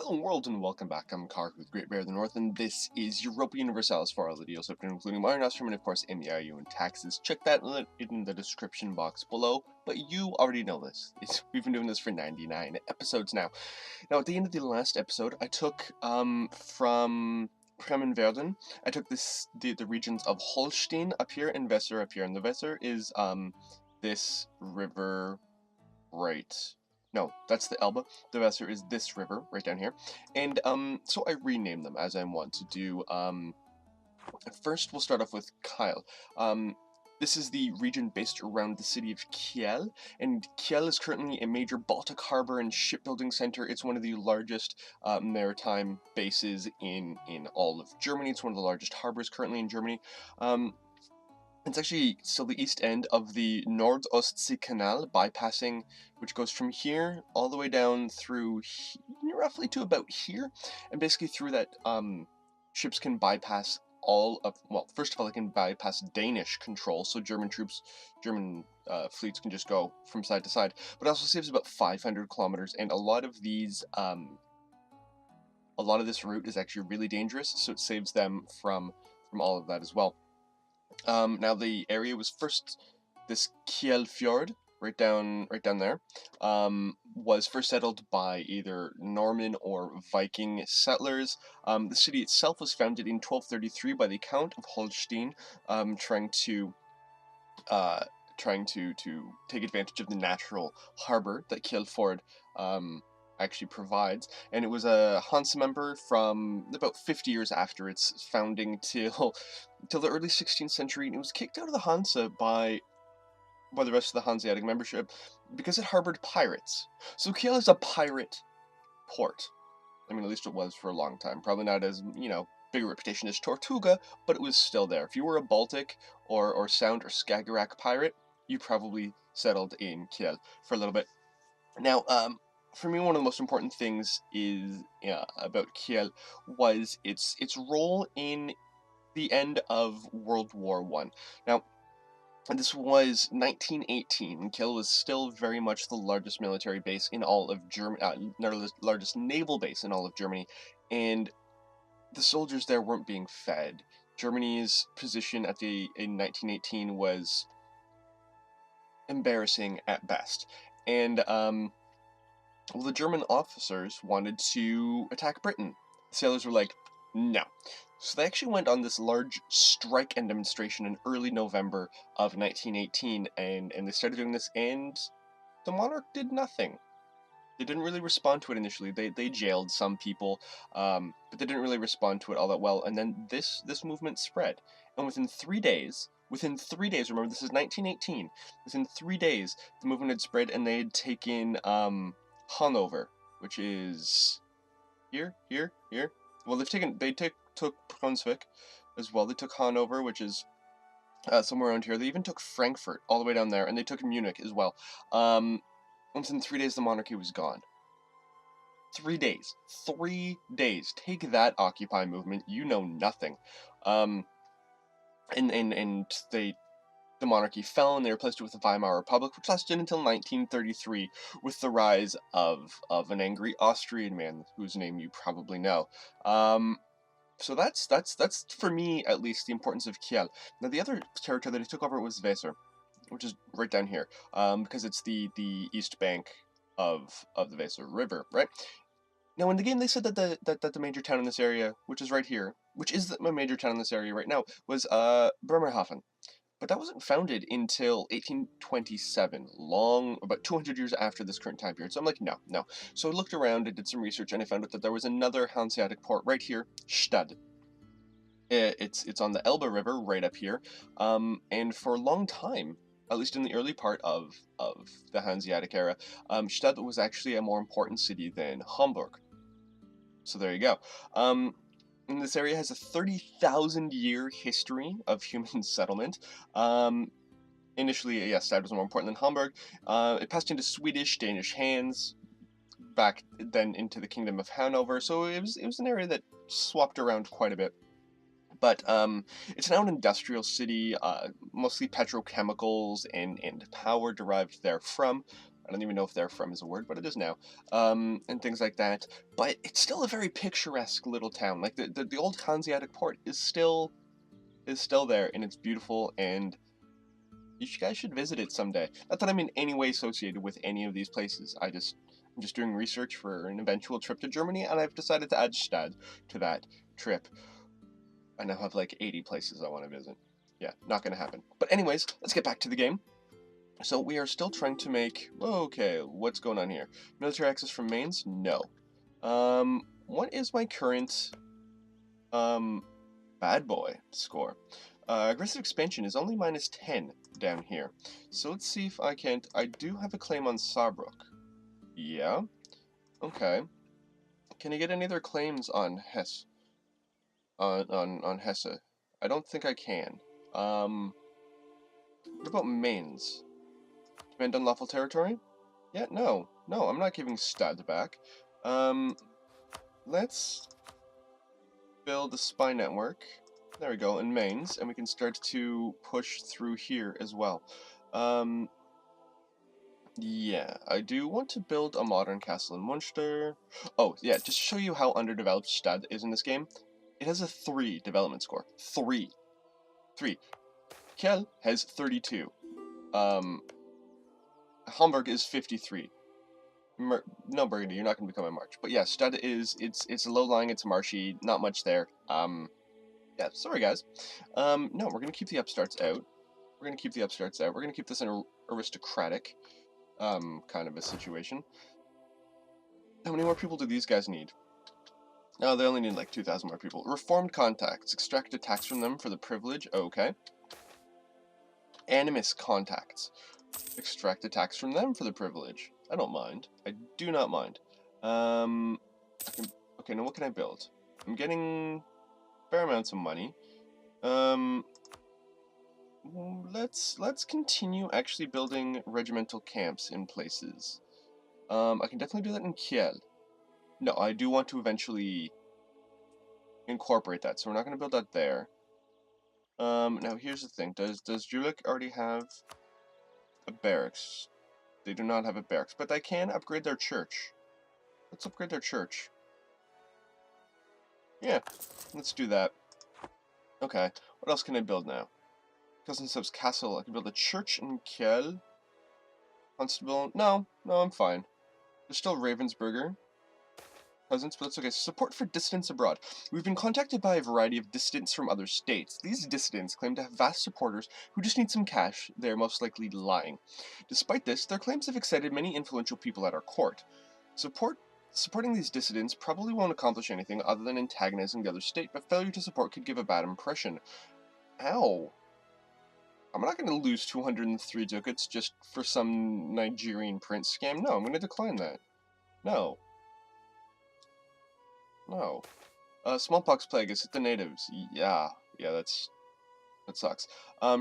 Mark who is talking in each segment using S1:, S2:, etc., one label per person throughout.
S1: Hello world and welcome back. I'm Karhu with Great Bear of the North, and this is Europa Universalis for all the deals, including Mare Nostrum and of course MEIOU Taxes. Check that in the description box below, but you already know this. We've been doing this for 99 episodes now. Now at the end of the last episode, I took from Bremen-Verden, I took the regions of Holstein up here and Weser up here, and the Weser is this river right. No, that's the Elbe. The Weser is this river right down here. And so I renamed them as I want to do. First, we'll start off with Kiel. This is the region based around the city of Kiel, and Kiel is currently a major Baltic harbor and shipbuilding center. It's one of the largest maritime bases in all of Germany. It's one of the largest harbors currently in Germany. It's actually still the east end of the Nord-Ostsee Canal, bypassing, which goes from here all the way down through roughly to about here, and basically through that ships can bypass all of, well, first of all, they can bypass Danish control, so German fleets can just go from side to side, but it also saves about 500 kilometers, and a lot of these, a lot of this route is actually really dangerous, so it saves them from all of that as well. Now the area was first, this Kiel Fjord, right down there, was first settled by either Norman or Viking settlers. The city itself was founded in 1233 by the Count of Holstein, trying to take advantage of the natural harbor that Kiel Fjord actually provides, and it was a Hansa member from about 50 years after its founding till the early 16th century, and it was kicked out of the Hansa by the rest of the Hanseatic membership because it harbored pirates. So Kiel is a pirate port. I mean, at least it was for a long time. Probably not as, big a reputation as Tortuga, but it was still there. If you were a Baltic or Sound or Skagerrak pirate, you probably settled in Kiel for a little bit. Now, for me, one of the most important things about Kiel was its role in the end of World War I. Now, this was 1918, and Kiel was still very much the largest military base in all of Germany, largest naval base in all of Germany, and the soldiers there weren't being fed. Germany's position in 1918 was embarrassing at best, and well, the German officers wanted to attack Britain. The sailors were like, no. So they actually went on this large strike and demonstration in early November of 1918, and they started doing this, and the monarch did nothing. They didn't really respond to it initially. They jailed some people, but they didn't really respond to it all that well, and then this movement spread. And within 3 days, remember this is 1918, within 3 days, the movement had spread, and they had taken, Hanover, which is here. Well, they took Brunswick as well. They took Hanover, which is somewhere around here. They even took Frankfurt all the way down there, and they took Munich as well. Within 3 days, the monarchy was gone. 3 days. 3 days. Take that, Occupy movement. You know nothing. And the monarchy fell, and they replaced it with the Weimar Republic, which lasted until 1933, with the rise of an angry Austrian man, whose name you probably know. So that's for me, at least, the importance of Kiel. Now, the other territory that he took over was Weser, which is right down here, because it's the east bank of the Weser River, right? Now, in the game, they said that the major town in this area, which is right here, which is the major town in this area right now, was Bremerhaven. But that wasn't founded until 1827, about 200 years after this current time period. So I'm like, no. So I looked around, I did some research, and I found out that there was another Hanseatic port right here, Stad. It's on the Elbe River right up here, and for a long time, at least in the early part of the Hanseatic era, Stad was actually a more important city than Hamburg. So there you go. And this area has a 30,000-year history of human settlement. Initially, yes, Stad was more important than Hamburg. It passed into Swedish, Danish hands, back then into the Kingdom of Hanover, so it was an area that swapped around quite a bit. But it's now an industrial city, mostly petrochemicals and power derived therefrom. I don't even know if there from is a word, but it is now. And things like that. But it's still a very picturesque little town. Like the old Hanseatic port is still there, and it's beautiful, and you guys should visit it someday. Not that I'm in any way associated with any of these places. I'm just doing research for an eventual trip to Germany, and I've decided to add Stad to that trip. I now have like 80 places I want to visit. Yeah, not gonna happen. But anyways, let's get back to the game. So we are still trying to make... Okay, what's going on here? Military access from Mainz? No. What is my current bad boy score? Aggressive expansion is only -10 down here. So let's see if I can't... I do have a claim on Saarbrück. Yeah. Okay. Can I get any other claims on Hesse? On Hesse? I don't think I can. What about Mainz? Demand unlawful territory? Yeah, no, I'm not giving Stad back. Let's build a spy network. There we go, in Mainz, and we can start to push through here as well. Yeah, I do want to build a modern castle in Munster. Oh, yeah, just to show you how underdeveloped Stad is in this game, it has a 3 development score. 3. Kiel has 32. Hamburg is 53. No, Burgundy, you're not going to become a march. But yeah, Stad is, it's low-lying, it's marshy, not much there. Yeah, sorry guys. No, we're going to keep the upstarts out. We're going to keep this an aristocratic, kind of a situation. How many more people do these guys need? No, they only need like 2,000 more people. Reformed contacts. Extract a tax from them for the privilege. Okay. Animus contacts. Extract a tax from them for the privilege. I don't mind. I do not mind. Okay, now what can I build? I'm getting fair amounts of money. Let's continue actually building regimental camps in places. I can definitely do that in Kiel. No, I do want to eventually incorporate that, so we're not going to build that there. Now here's the thing. Does Jülich already have a barracks? They do not have a barracks, but they can upgrade their church. Let's upgrade their church. Yeah, let's do that. Okay, what else can I build now? Cousin Castle. I can build a church in Kiel. Constable. No, I'm fine. There's still Ravensburger. Presence, but that's okay. Support for dissidents abroad. We've been contacted by a variety of dissidents from other states. These dissidents claim to have vast supporters who just need some cash. They are most likely lying. Despite this, their claims have excited many influential people at our court. Supporting these dissidents probably won't accomplish anything other than antagonizing the other state, but failure to support could give a bad impression. Ow. I'm not going to lose 203 ducats just for some Nigerian prince scam. No, I'm going to decline that. No. Smallpox plague has hit the natives. Yeah, that sucks.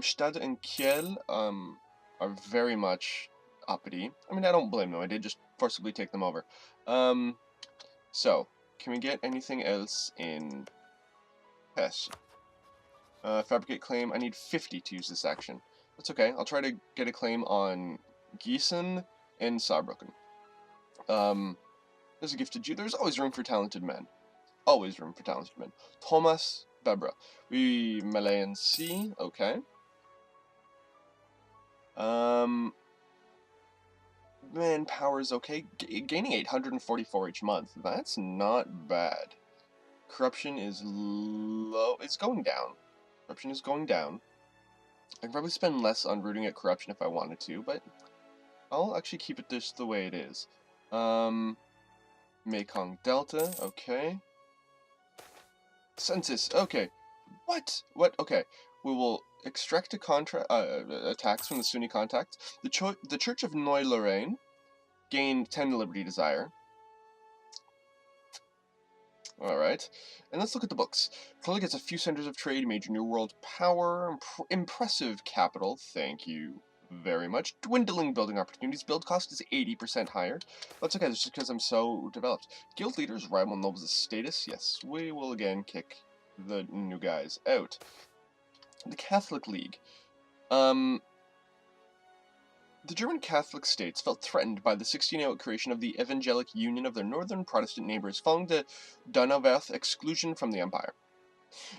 S1: Stad and Kiel, are very much uppity. I mean, I don't blame them. I did just forcibly take them over. So, can we get anything else in Hesse? Fabricate claim. I need 50 to use this action. That's okay. I'll try to get a claim on Gießen and Saarbrücken. There's a gifted Jew. There's always room for talented men. Always room for talented men. Thomas Bebra. We Malayan C. Okay. Manpower is okay. Gaining 844 each month. That's not bad. Corruption is low. It's going down. Corruption is going down. I could probably spend less on rooting at corruption if I wanted to, but I'll actually keep it just the way it is. Mekong Delta. Okay. Census. Okay. What? Okay. We will extract a tax from the Sunni contact. The Church of Neu-Lorraine gained 10 Liberty Desire. Alright. And let's look at the books. Probably gets a few centers of trade, major New World power, impressive capital. Thank you very much. Dwindling building opportunities. Build cost is 80% higher. That's okay, that's just because I'm so developed. Guild leaders, rival nobles' status. Yes, we will again kick the new guys out. The Catholic League. The German Catholic states felt threatened by the 1608 creation of the Evangelic Union of their northern Protestant neighbors following the Donauwörth exclusion from the empire.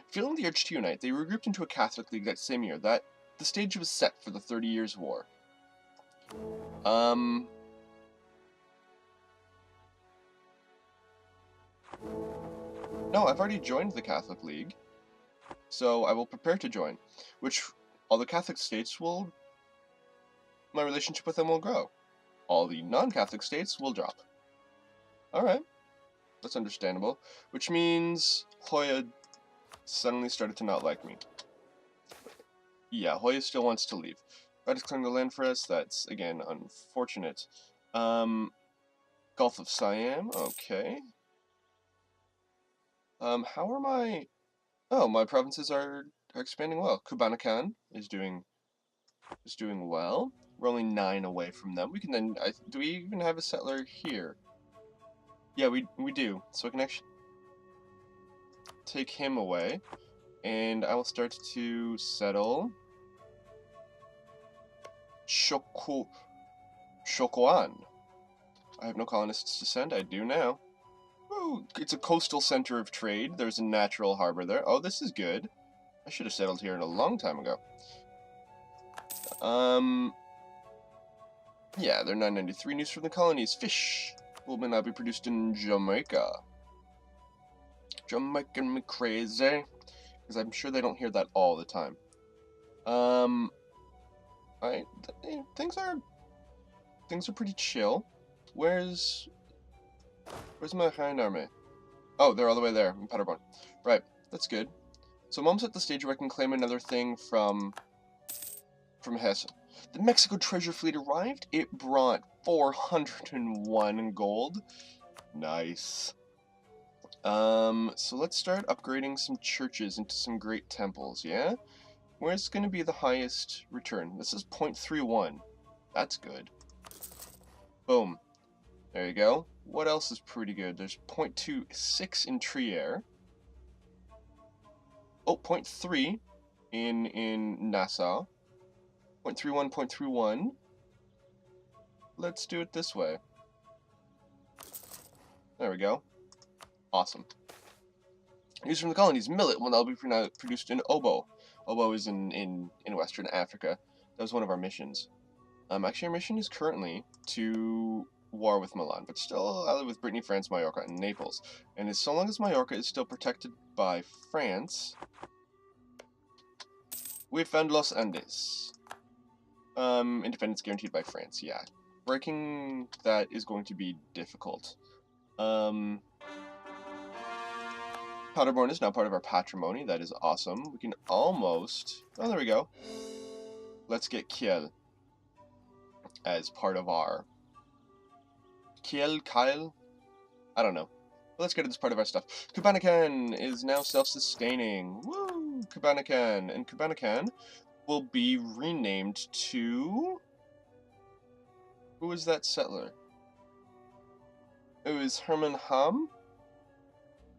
S1: Feeling the urge to unite, they regrouped into a Catholic League that same year. The stage was set for the 30 Years' War. No, I've already joined the Catholic League, so I will prepare to join, which all the Catholic states will... my relationship with them will grow. All the non-Catholic states will drop. Alright, that's understandable, which means Hoya suddenly started to not like me. Yeah, Hoya still wants to leave. That is clearing the land for us, that's, again, unfortunate. Gulf of Siam, okay. How are my... oh, my provinces are expanding well. Kubanakan is doing well. We're only 9 away from them. We can then... do we even have a settler here? Yeah, we do. So I can actually take him away. And I will start to settle... Shokuan. I have no colonists to send. I do now. Ooh, it's a coastal center of trade. There's a natural harbor there. Oh, this is good. I should have settled here a long time ago. Yeah, they're 993. News from the colonies. Fish will now be produced in Jamaica. Jamaican me crazy. Because I'm sure they don't hear that all the time. Things are pretty chill. Where's my Hind Army? Oh, they're all the way there in Paderborn. Right, that's good. So I'm almost at the stage where I can claim another thing from Hesse. The Mexico treasure fleet arrived. It brought 401 gold. Nice. So let's start upgrading some churches into some great temples, yeah? Where's going to be the highest return? This is 0.31. That's good. Boom. There you go. What else is pretty good? There's 0.26 in Trier. Oh, 0.3 in Nassau. 0.31, 0.31. Let's do it this way. There we go. Awesome. News from the colonies. Millet will now be produced in Obo. Obo is in Western Africa. That was one of our missions. Actually, our mission is currently to war with Milan, but still allied with Brittany, France, Mallorca, and Naples. And as so long as Mallorca is still protected by France, we found Los Andes. Independence guaranteed by France, yeah. Breaking that is going to be difficult. Paderborn is now part of our patrimony. That is awesome. We can almost... oh, there we go. Let's get Kiel as part of our... Kyle? I don't know. Let's get it as part of our stuff. Kubanakan is now self-sustaining. Woo! Kubanakan. And Kubanakan will be renamed to... who is that settler? It was Hermann Hamm.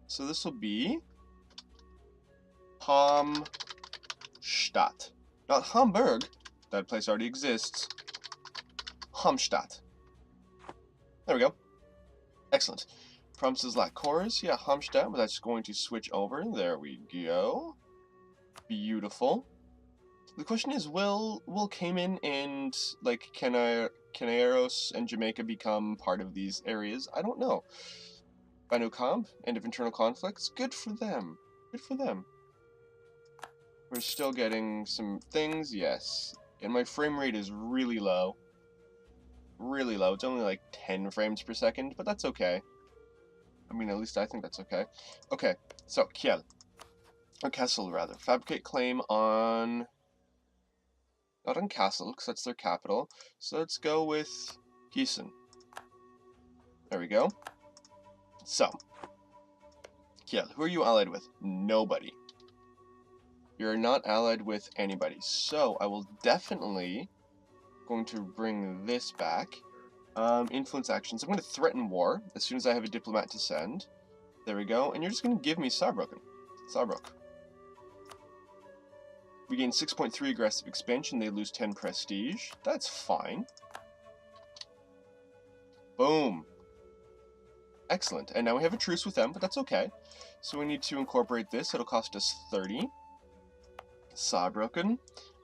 S1: So this will be Hamstadt. Not Hamburg. That place already exists. Hamstadt. There we go. Excellent. Promises lack cores. Yeah, Hamstadt, but that's going to switch over. There we go. Beautiful. The question is, will Cayman and, like, Canaros and Jamaica become part of these areas? I don't know. Banu Comp, end of internal conflicts. Good for them. Good for them. We're still getting some things, yes. And my frame rate is really low. Really low. It's only like 10 frames per second, but that's okay. I mean, at least I think that's okay. Okay, so Kiel. Or Kassel, rather. Fabricate claim on... not on Kassel, because that's their capital. So let's go with Gießen. There we go. So, Kiel, who are you allied with? Nobody. You're not allied with anybody. So, I will definitely going to bring this back. Influence actions. I'm going to threaten war as soon as I have a diplomat to send. There we go. And you're just going to give me Saarbrücken. Saarbrück. We gain 6.3 aggressive expansion. They lose 10 prestige. That's fine. Boom. Excellent. And now we have a truce with them, but that's okay. So we need to incorporate this. It'll cost us 30. Saarbrücken.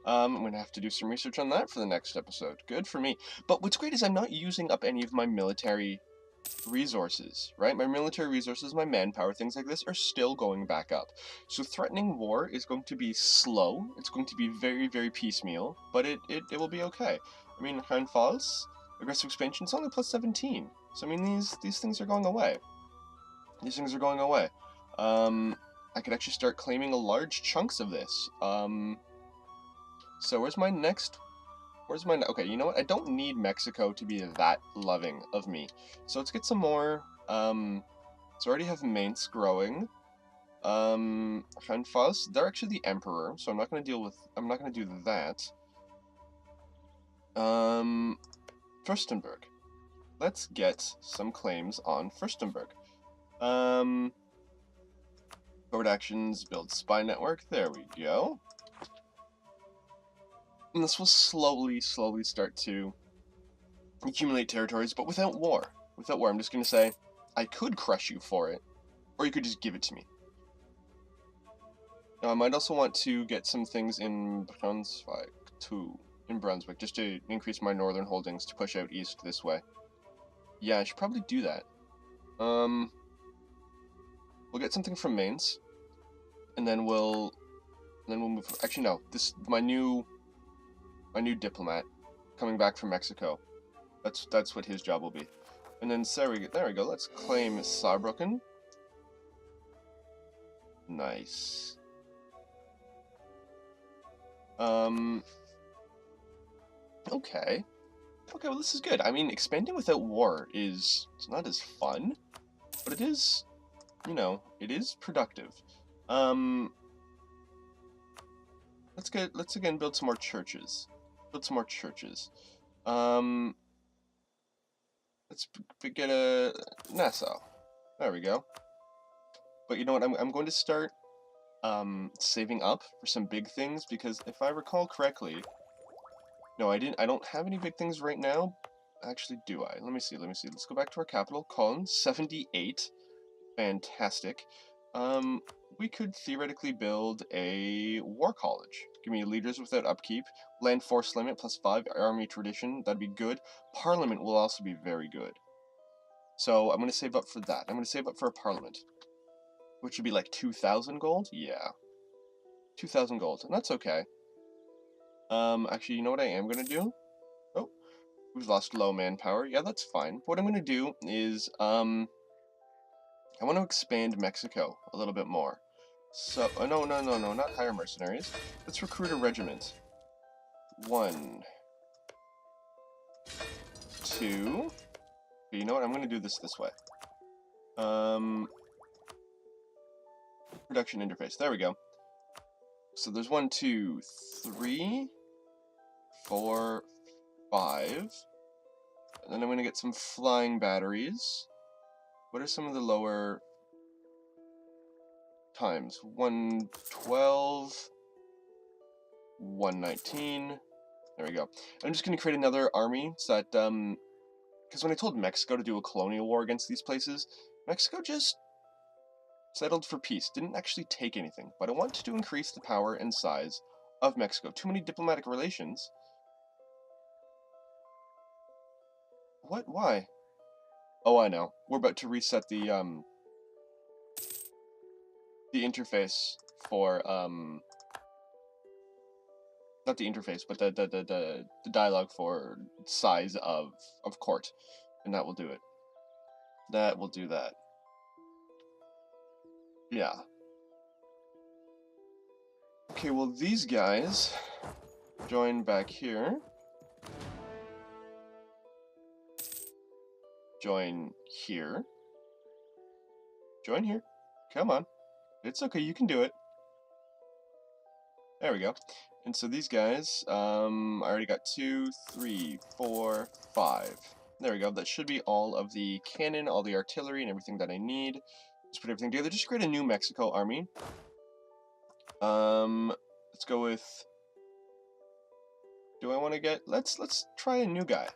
S1: I'm going to have to do some research on that for the next episode. Good for me. But what's great is I'm not using up any of my military resources, right? My military resources, my manpower, things like this are still going back up. So threatening war is going to be slow. It's going to be very, very piecemeal, but it will be okay. I mean, Rheinland-Pfalz, aggressive expansion, it's only plus 17. So I mean, these things are going away. These things are going away. I could actually start claiming a large chunks of this. So where's my next? Okay, you know what? I don't need Mexico to be that loving of me. So let's get some more. So I already have Mainz growing. Rheinland-Pfalz, they're actually the emperor, so I'm not gonna do that. Fürstenberg. Let's get some claims on Fürstenberg. Forward actions, build spy network. There we go. And this will slowly start to accumulate territories, but without war. Without war, I'm just going to say, I could crush you for it, or you could just give it to me. Now, I might also want to get some things in Brunswick, too. In Brunswick, just to increase my northern holdings to push out east this way. Yeah, I should probably do that. We'll get something from Mainz, and then we'll move. Actually, no. This my new diplomat coming back from Mexico. That's what his job will be. And then there we go. Let's claim Saarbrücken. Nice. Okay. Okay, well this is good. I mean, expanding without war it's not as fun, but it is, you know, it is productive. Let's again build some more churches. Let's get a Nassau. There we go. But you know what? I'm going to start saving up for some big things, because if I recall correctly, no, I don't have any big things right now. Actually, do I? Let me see. Let's go back to our capital, Cologne. 78. Fantastic. We could theoretically build a war college. Give me leaders without upkeep, land force limit +5, army tradition, that'd be good. Parliament will also be very good. So I'm going to save up for that. I'm going to save up for a parliament, which would be like 2,000 gold? Yeah. 2,000 gold, and that's okay. Actually, you know what I am going to do? Oh, we've lost low manpower. Yeah, that's fine. What I'm going to do is, I want to expand Mexico a little bit more. So, no, not hire mercenaries. Let's recruit a regiment. 1, 2. Okay, you know what? I'm going to do this way. Production interface. There we go. So there's 1, 2, 3, 4, 5. And then I'm going to get some flying batteries. What are some of the lower times? 112, 119. There we go. I'm just going to create another army so that, because when I told Mexico to do a colonial war against these places, Mexico just settled for peace, didn't actually take anything. But I want to increase the power and size of Mexico. Too many diplomatic relations. What? Why? Oh, I know. We're about to reset the interface for, not the interface, but the dialogue for size of court. And that will do it. That will do that. Yeah. Okay, well, these guys join back here. Join here. Join here. Come on. It's okay, you can do it. There we go. And so these guys, I already got 2, 3, 4, 5. There we go. That should be all of the cannon, all the artillery, and everything that I need. Just put everything together. Just create a new Mexico army. Let's Let's go with... Do I want to get... Let's try a new guy.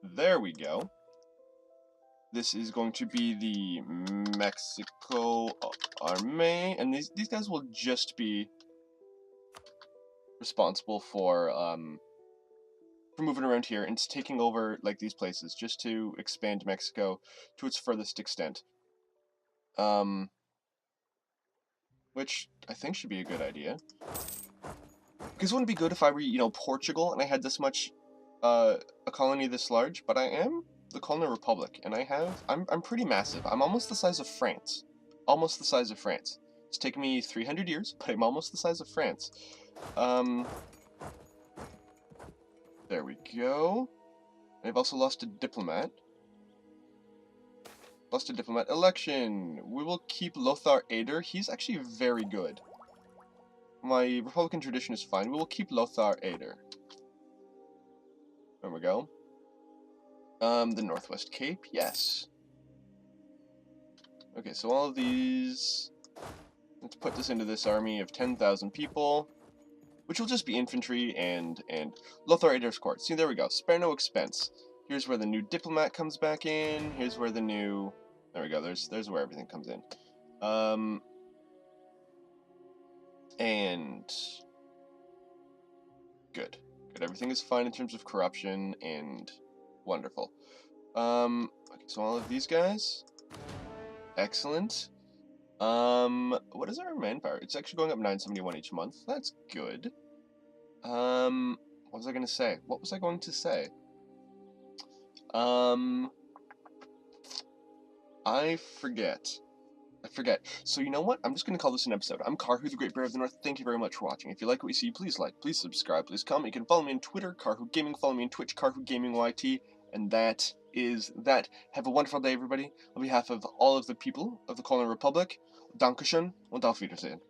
S1: There we go. This is going to be the Mexico Army, and these guys will just be responsible for moving around here and taking over like these places, just to expand Mexico to its furthest extent. Which I think should be a good idea. Because it wouldn't be good if I were, you know, Portugal and I had this much, a colony this large, but I am the Colonial Republic, and I'm pretty massive. I'm almost the size of France. Almost the size of France. It's taken me 300 years, but I'm almost the size of France. There we go. I've also lost a diplomat. Lost a diplomat election. We will keep Lothar Ader. He's actually very good. My Republican tradition is fine. We will keep Lothar Ader. There we go. The Northwest Cape, yes. Okay, so all of these... Let's put this into this army of 10,000 people, which will just be infantry and Lothar Ader's court. See, there we go. Spare no expense. Here's where the new diplomat comes back in. Here's where the new... There we go. There's where everything comes in. And... Good. Good. Everything is fine in terms of corruption and... Wonderful. Okay, so all of these guys. Excellent. What is our manpower? It's actually going up 971 each month. That's good. What was I going to say? What was I going to say? I forget. So you know what? I'm just going to call this an episode. I'm Karhu, the Great Bear of the North. Thank you very much for watching. If you like what you see, please like, please subscribe, please comment. You can follow me on Twitter, Karhu Gaming. Follow me on Twitch, Karhu Gaming YT. And that is that. Have a wonderful day, everybody. On behalf of all of the people of the Colonial Republic, Dankeschön und auf Wiedersehen.